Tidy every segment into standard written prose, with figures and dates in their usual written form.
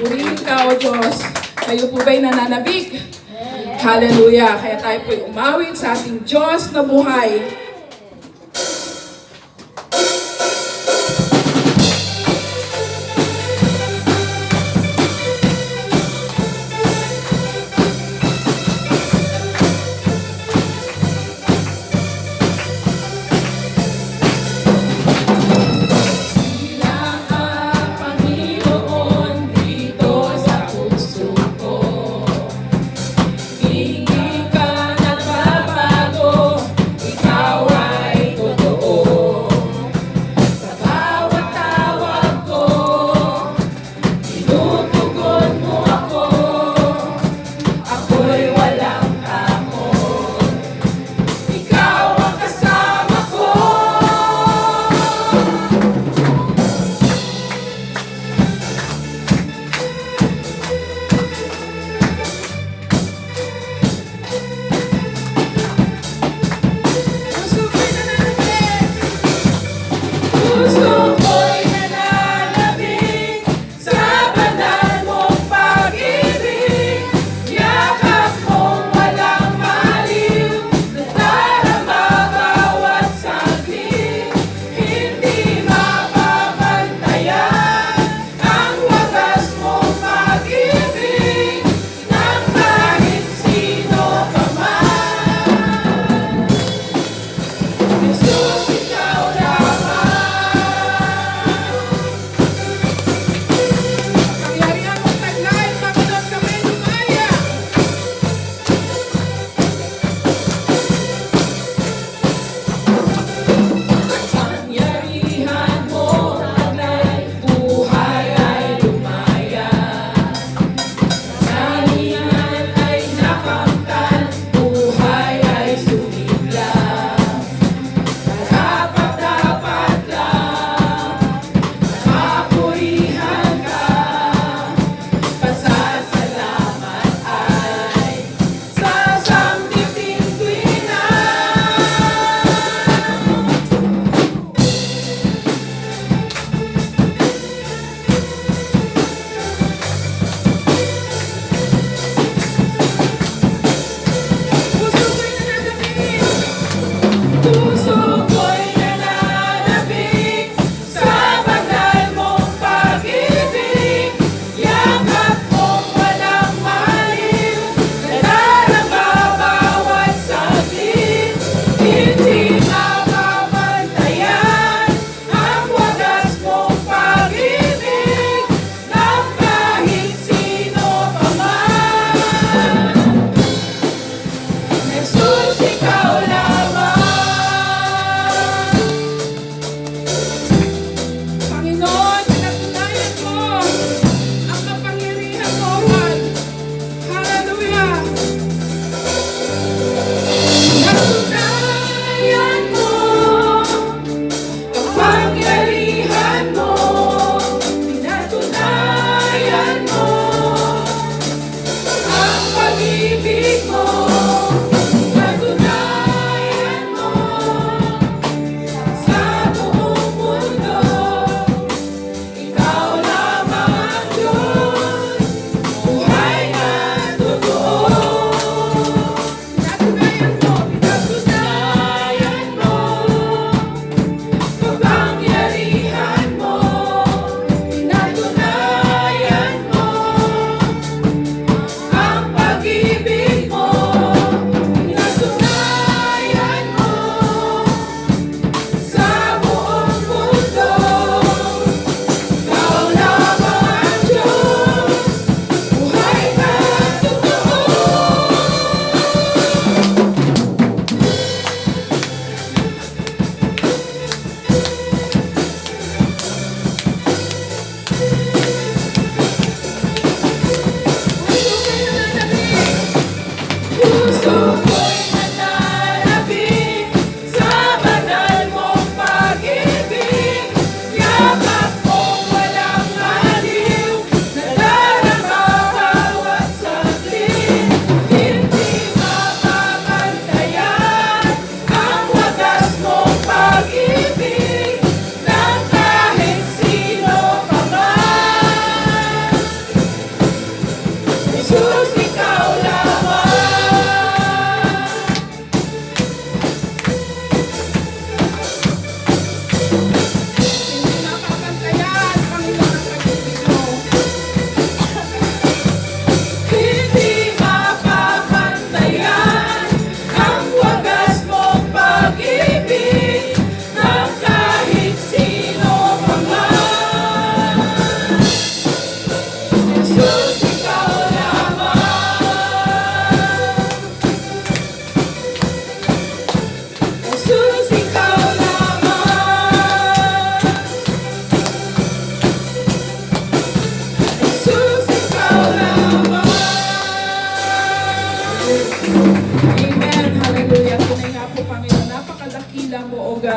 Purihin ka, O Diyos. Kayo po ba'y nananabik? Hallelujah. Kaya tayo po'y umawit sa ating Diyos na buhay. Ikaw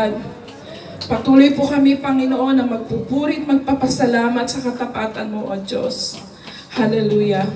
kapangyarihan. Patuloy po kami, Panginoon, na magpupuri at magpapasalamat sa katapatan mo, O Diyos. Hallelujah.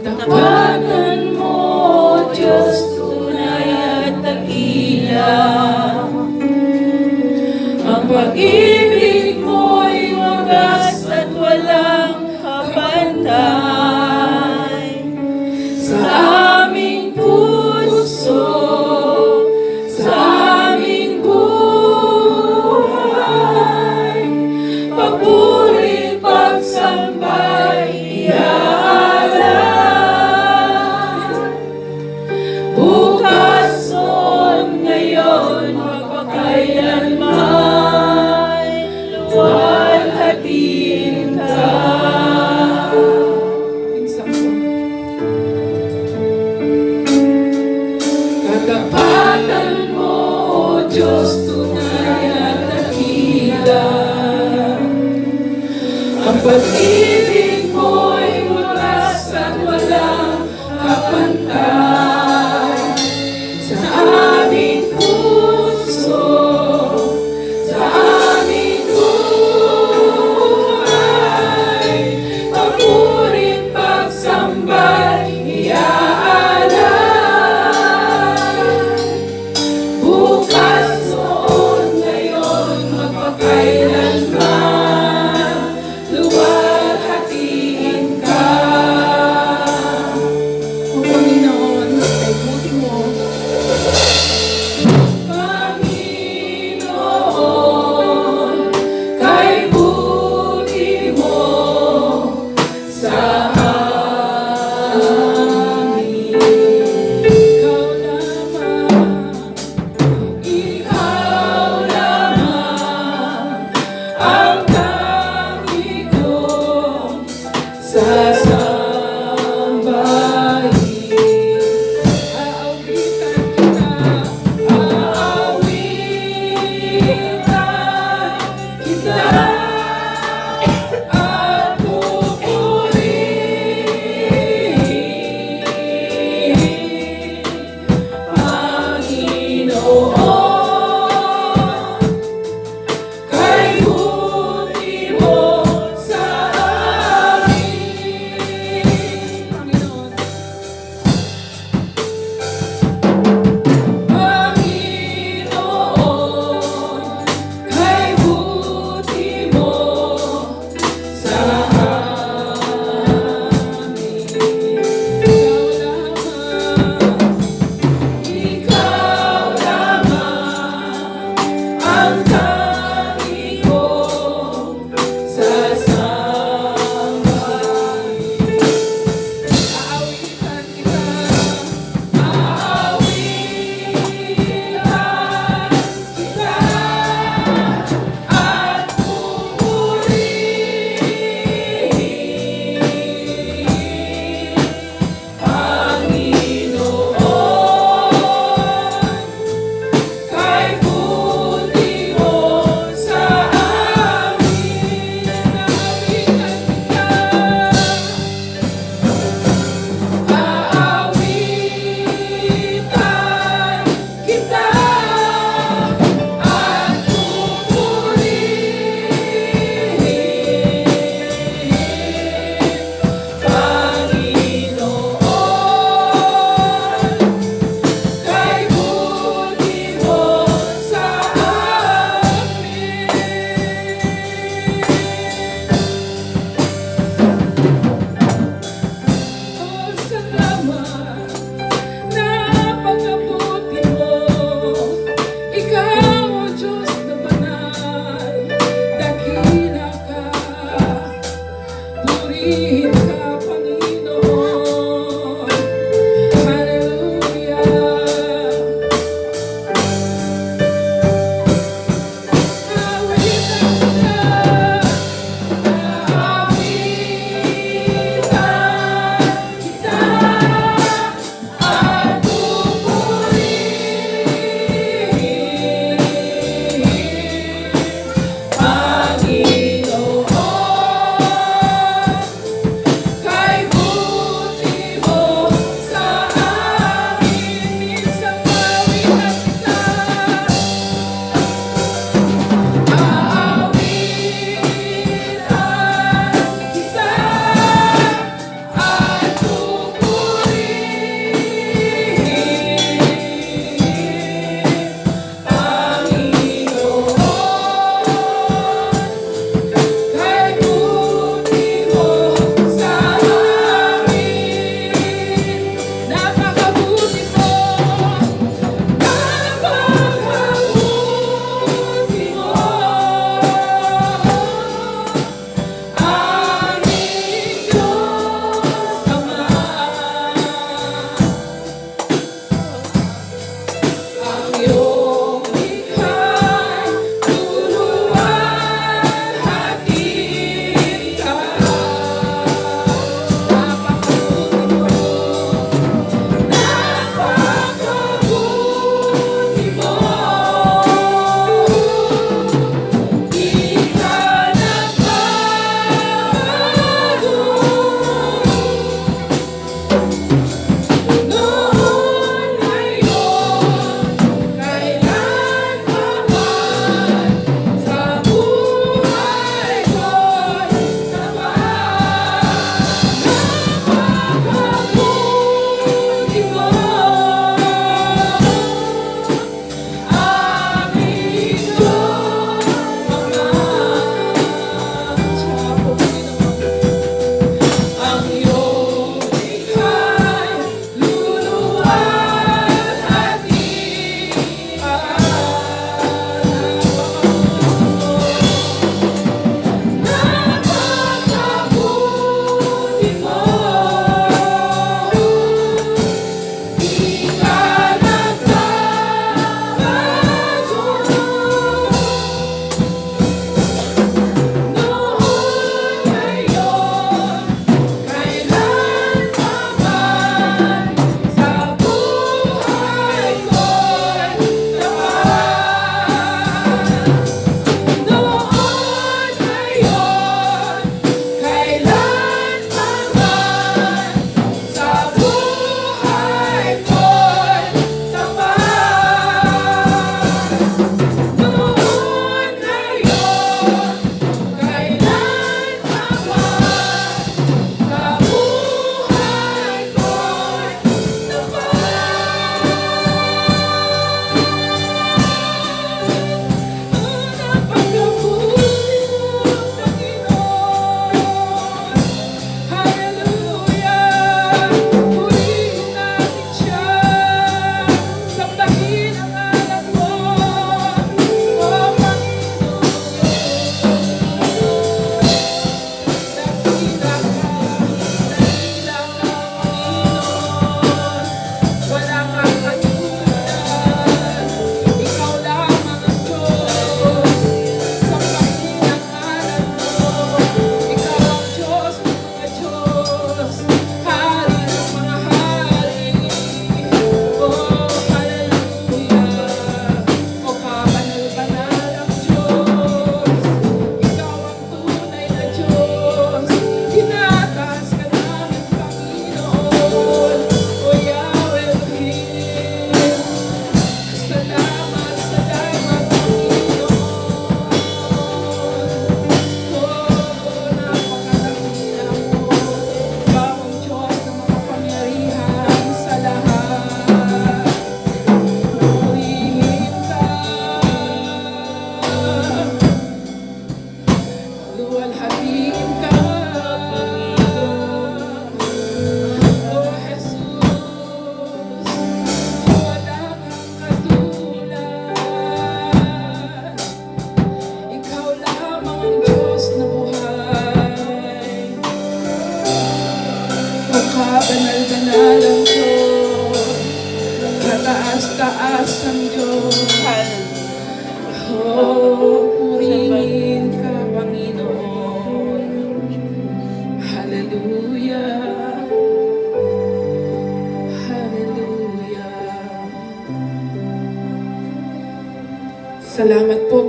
Katapatan mo, Diyos, tunay at dakila. Ang pag-ibig mo'y wagas at walang kapantay. Sa aming puso, sa aming buhay, papuri, pagsambay, bukas o ngayon, magpakailanman, luwalhatiin ka. Katapatan mo, O Diyos, tunay at dakila. Ang pag-ibig mo'y wagas at walang kapantay. Sa aming puso, sa aming buhay, papuri't pagsambay, iaalay. Bukas noon, ngayon, magpakailanman, luwalhatiin ka. Pagpanginoon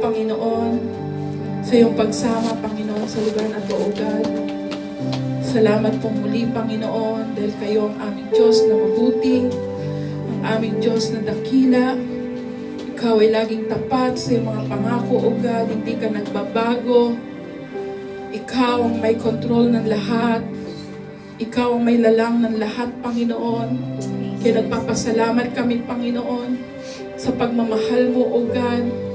Panginoon, sa iyong pagsama, Panginoon, sa lugar na ito, O God. Salamat po muli, Panginoon, dahil kayo ang aming Diyos na mabuti, ang aming Diyos na dakila. Ikaw ay laging tapat sa iyong mga pangako, O God, hindi ka nagbabago. Ikaw ang may kontrol ng lahat. Ikaw ang may lalang ng lahat, Panginoon. Kaya nagpapasalamat kami, Panginoon, sa pagmamahal mo, O God.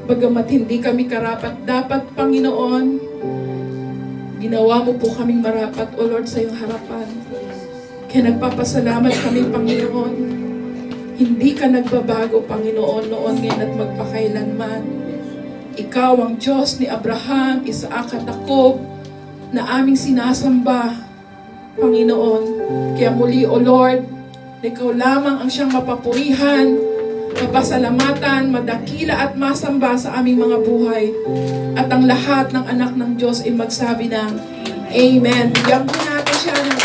Bagamat hindi kami karapat-dapat, Panginoon, ginawa mo po kaming marapat, O Lord, sa iyong harapan. Kaya nagpapasalamat kami, Panginoon. Hindi ka nagbabago, Panginoon, noon, ngayon at magpakailanman. Ikaw ang Diyos ni Abraham, Isaac at Jacob na aming sinasamba, Panginoon. Kaya muli, O Lord, ikaw lamang ang siyang mapapurihan, mapasalamatan, madakila at masamba sa aming mga buhay. At ang lahat ng anak ng Diyos ay magsabi ng Amen. Bigyan po natin siya ng